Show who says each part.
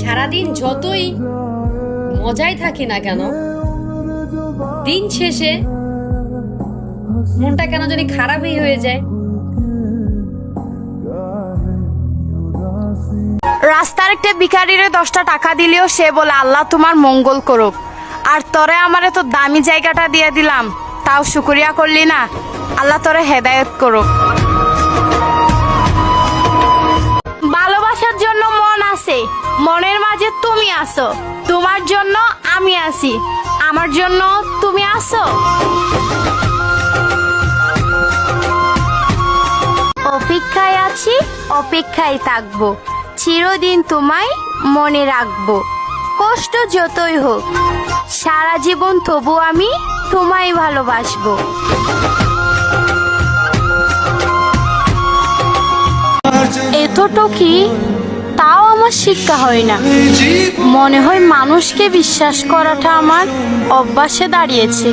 Speaker 1: সারাদিন যতই মজাই থাকি না কেন, দিন শেষে মনটা কেন জানি খারাপই হয়ে যায়।
Speaker 2: রাস্তার একটা ভিখারিরে 10টা টাকা দিলেও সে বলে আল্লাহ তোমার মঙ্গল করুক, আর তোরে আমারে তো দামি জায়গাটা দিয়ে দিলাম, তাও শুকরিয়া করলি না। আল্লাহ তোরে হেদায়েত করুক। ভালোবাসার জন্য মন আছে, মনের মাঝে তুমি আসো, তোমার জন্য আমি আছি, আমার জন্য তুমি আসো। অপেক্ষায় আছি, অপেক্ষায় থাকবো, চিরদিন তোমায় মনে রাখবো। কষ্ট যতই হোক সারা জীবন তবু আমি তোমায় ভালোবাসবো। এতটুকুই, তাও আমার শিক্ষা হয় না। মনে হয় মানুষকে বিশ্বাস করাটা আমার অভ্যাসে দাঁড়িয়েছে।